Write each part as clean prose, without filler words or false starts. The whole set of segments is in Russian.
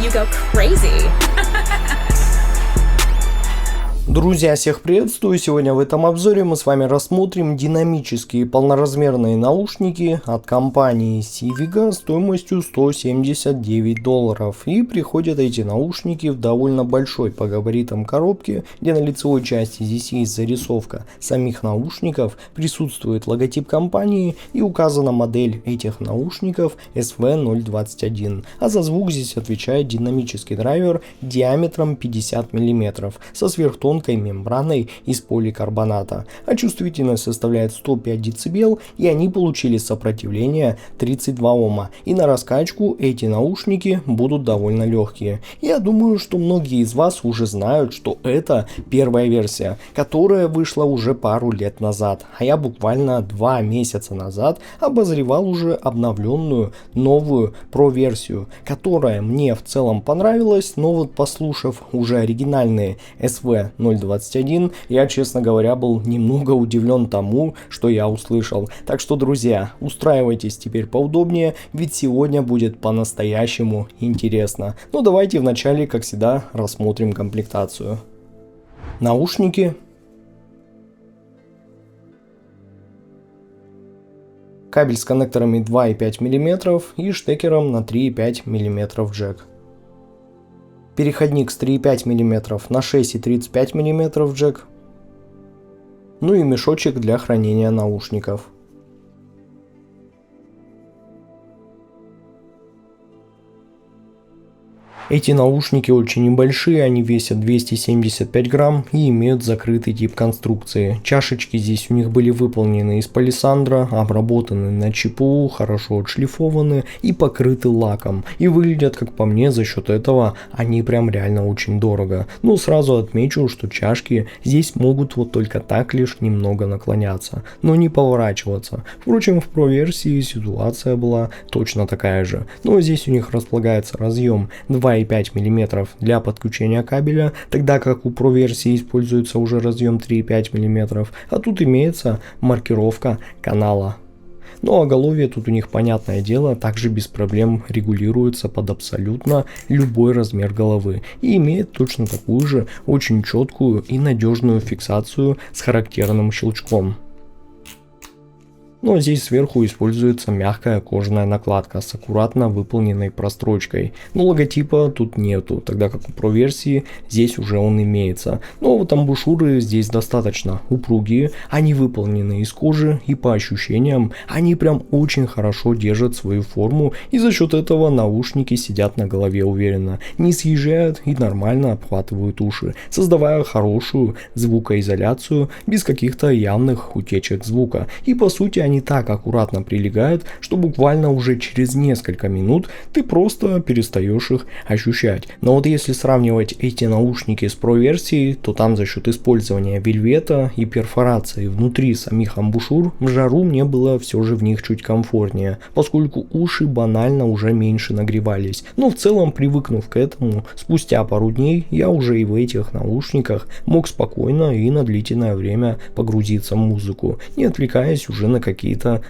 you go crazy. Друзья, всех приветствую! Сегодня в этом обзоре мы с вами рассмотрим динамические полноразмерные наушники от компании Civiga стоимостью $179. И приходят эти наушники в довольно большой по габаритам коробке, где на лицевой части здесь есть зарисовка самих наушников, присутствует логотип компании и указана модель этих наушников SV021. А за звук здесь отвечает динамический драйвер диаметром 50 мм со сверхтонкой мембраной из поликарбоната, а чувствительность составляет 105 дБ, и они получили сопротивление 32 Ома. И на раскачку эти наушники будут довольно легкие. Я думаю, что многие из вас уже знают, что это первая версия, которая вышла уже пару лет назад, а я буквально 2 месяца назад обозревал уже обновленную новую Pro-версию, которая мне в целом понравилась, но вот послушав уже оригинальные SV021, я, честно говоря, был немного удивлен тому, что я услышал. Так что, друзья, устраивайтесь теперь поудобнее, ведь сегодня будет по-настоящему интересно. Но давайте вначале, как всегда, рассмотрим комплектацию. Наушники. Кабель с коннекторами 2,5 мм и штекером на 3,5 мм джек. Переходник с 3,5 мм на 6,35 мм джек. Ну и мешочек для хранения наушников. Эти наушники очень небольшие, они весят 275 грамм и имеют закрытый тип конструкции. Чашечки здесь у них были выполнены из палисандра, обработаны на ЧПУ, хорошо отшлифованы и покрыты лаком. И выглядят, как по мне, за счет этого они прям реально очень дорого. Но сразу отмечу, что чашки здесь могут вот только так лишь немного наклоняться, но не поворачиваться. Впрочем, в Pro-версии ситуация была точно такая же. Но здесь у них располагается разъем 2,5 мм для подключения кабеля, тогда как у Pro версии используется уже разъем 3,5 мм, а тут имеется маркировка канала. Ну а оголовье тут у них, понятное дело, также без проблем регулируется под абсолютно любой размер головы и имеет точно такую же очень четкую и надежную фиксацию с характерным щелчком. Ну а здесь сверху используется мягкая кожаная накладка с аккуратно выполненной прострочкой. Но логотипа тут нету, тогда как у Pro версии здесь уже он имеется. Но вот амбушюры здесь достаточно упругие, они выполнены из кожи и по ощущениям они прям очень хорошо держат свою форму, и за счет этого наушники сидят на голове уверенно, не съезжают и нормально обхватывают уши, создавая хорошую звукоизоляцию без каких-то явных утечек звука. И по сути они так аккуратно прилегают, что буквально уже через несколько минут ты просто перестаешь их ощущать. Но вот если сравнивать эти наушники с Pro версией, то там за счет использования вельвета и перфорации внутри самих амбушюр в жару мне было все же в них чуть комфортнее, поскольку уши банально уже меньше нагревались. Но в целом, привыкнув к этому, спустя пару дней я уже и в этих наушниках мог спокойно и на длительное время погрузиться в музыку, не отвлекаясь уже на какие-то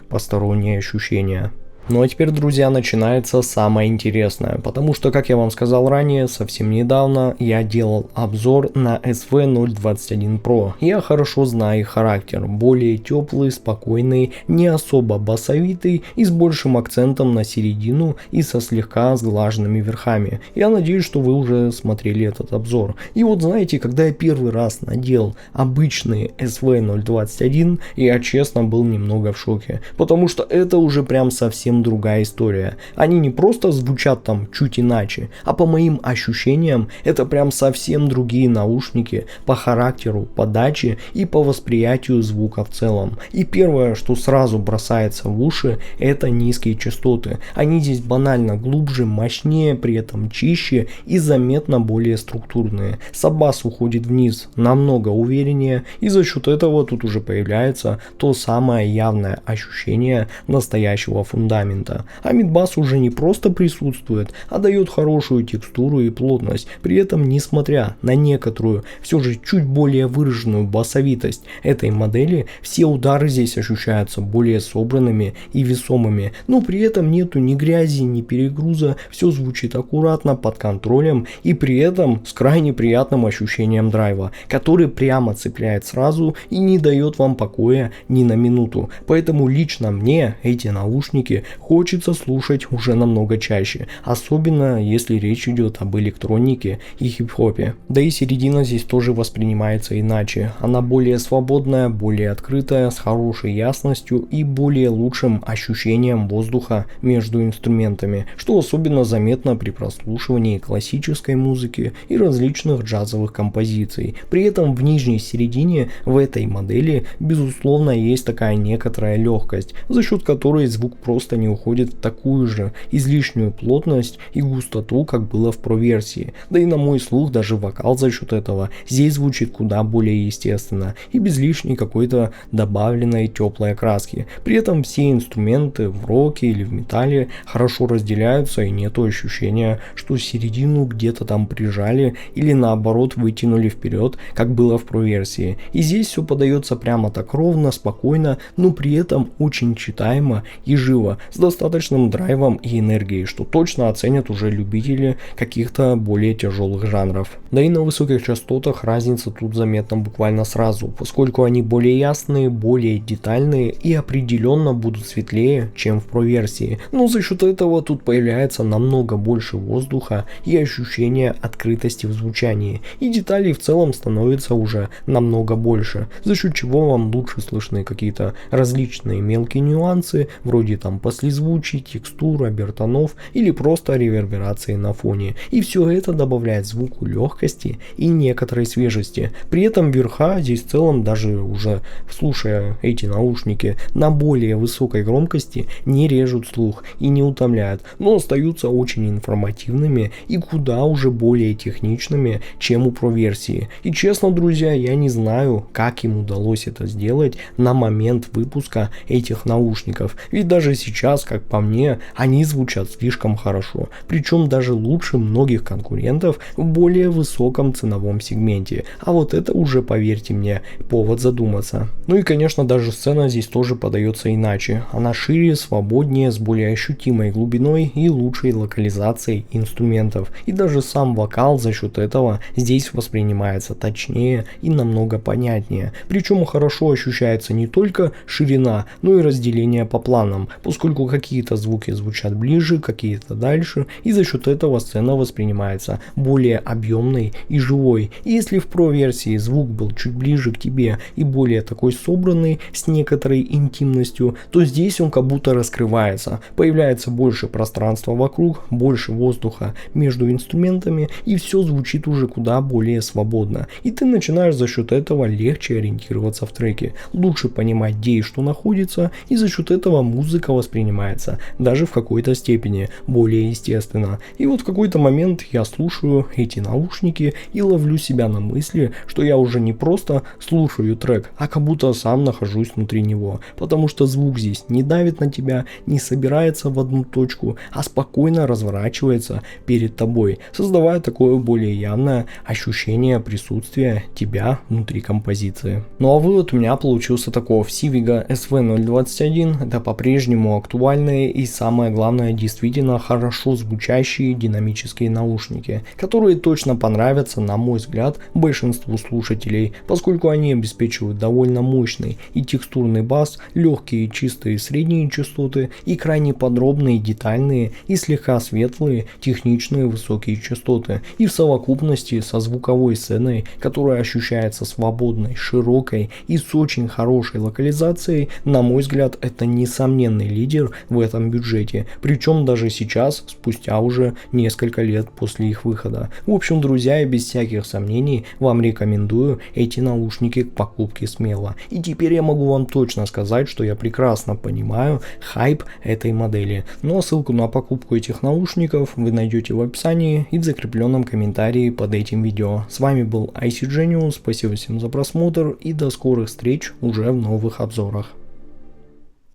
посторонние ощущения. Ну а теперь, друзья, начинается самое интересное, потому что, как я вам сказал ранее, совсем недавно я делал обзор на SV021 Pro. Я хорошо знаю их характер, более теплый, спокойный, не особо басовитый и с большим акцентом на середину и со слегка сглаженными верхами. Я надеюсь, что вы уже смотрели этот обзор. И вот знаете, когда я первый раз надел обычные SV021, я честно был немного в шоке, потому что это уже прям совсем другая история. Они не просто звучат там чуть иначе, а по моим ощущениям это прям совсем другие наушники по характеру, подаче и по восприятию звука в целом. И первое, что сразу бросается в уши, это низкие частоты. Они здесь банально глубже, мощнее, при этом чище и заметно более структурные. Саббас уходит вниз намного увереннее, и за счет этого тут уже появляется то самое явное ощущение настоящего фундамента. фундамента. А мидбас уже не просто присутствует, а дает хорошую текстуру и плотность. При этом, несмотря на некоторую, все же чуть более выраженную басовитость этой модели, все удары здесь ощущаются более собранными и весомыми, но при этом нету ни грязи, ни перегруза, все звучит аккуратно, под контролем и при этом с крайне приятным ощущением драйва, который прямо цепляет сразу и не дает вам покоя ни на минуту. Поэтому лично мне эти наушники хочется слушать уже намного чаще, особенно если речь идет об электронике и хип-хопе. Да и середина здесь тоже воспринимается иначе. Она более свободная, более открытая, с хорошей ясностью и более лучшим ощущением воздуха между инструментами, что особенно заметно при прослушивании классической музыки и различных джазовых композиций. При этом в нижней середине в этой модели безусловно есть такая некоторая легкость, за счет которой звук просто не уходит в такую же излишнюю плотность и густоту, как было в Pro версии. Да и на мой слух даже вокал за счет этого здесь звучит куда более естественно и без лишней какой-то добавленной теплой окраски. При этом все инструменты в роке или в металле хорошо разделяются и нету ощущения, что середину где-то там прижали или наоборот вытянули вперед, как было в Pro версии. И здесь все подается прямо так ровно, спокойно, но при этом очень читаемо и живо, с достаточным драйвом и энергией, что точно оценят уже любители каких-то более тяжелых жанров. Да и на высоких частотах разница тут заметна буквально сразу, поскольку они более ясные, более детальные и определенно будут светлее, чем в Pro версии. Но за счет этого тут появляется намного больше воздуха и ощущения открытости в звучании, и деталей в целом становится уже намного больше, за счет чего вам лучше слышны какие-то различные мелкие нюансы, вроде там послезвучий, текстур, обертонов или просто реверберации на фоне. И все это добавляет звуку легкости и некоторой свежести. При этом верха здесь в целом, даже уже слушая эти наушники на более высокой громкости, не режут слух и не утомляют, но остаются очень информативными и куда уже более техничными, чем у Pro версии. И честно, друзья, я не знаю, как им удалось это сделать на момент выпуска этих наушников, ведь даже сейчас, как по мне, они звучат слишком хорошо, причем даже лучше многих конкурентов в более высоком ценовом сегменте. А вот это уже, поверьте мне, повод задуматься. Ну и конечно, даже сцена здесь тоже подается иначе. Она шире, свободнее, с более ощутимой глубиной и лучшей локализацией инструментов. И даже сам вокал за счет этого здесь воспринимается точнее и намного понятнее. Причем хорошо ощущается не только ширина, но и разделение по планам, поскольку какие-то звуки звучат ближе, какие-то дальше, и за счет этого сцена воспринимается более объемной и живой. И если в Pro версии звук был чуть ближе к тебе и более такой собранный, с некоторой интимностью, то здесь он как будто раскрывается, появляется больше пространства вокруг, больше воздуха между инструментами, и все звучит уже куда более свободно. И ты начинаешь за счет этого легче ориентироваться в треке, лучше понимать, где и что находится, и за счет этого музыка воспринимается даже в какой-то степени более естественно. И вот в какой-то момент я слушаю эти наушники и ловлю себя на мысли, что я уже не просто слушаю трек, а как будто сам нахожусь внутри него, потому что звук здесь не давит на тебя, не собирается в одну точку, а спокойно разворачивается перед тобой, создавая такое более явное ощущение присутствия тебя внутри композиции. Ну а вывод у меня получился таков: Civiga SV021 это по-прежнему актуальные и самое главное действительно хорошо звучащие динамические наушники, которые точно понравятся, на мой взгляд, большинству слушателей, поскольку они обеспечивают довольно мощный и текстурный бас, легкие чистые средние частоты и крайне подробные, детальные и слегка светлые техничные высокие частоты, и в совокупности со звуковой сценой, которая ощущается свободной, широкой и с очень хорошей локализацией, на мой взгляд, это несомненный лидер в этом бюджете, причем даже сейчас, спустя уже несколько лет после их выхода. В общем, друзья, я без всяких сомнений вам рекомендую эти наушники к покупке смело. И теперь я могу вам точно сказать, что я прекрасно понимаю хайп этой модели. Ну а ссылку на покупку этих наушников вы найдете в описании и в закрепленном комментарии под этим видео. С вами был IC Genius, спасибо всем за просмотр и до скорых встреч уже в новых обзорах.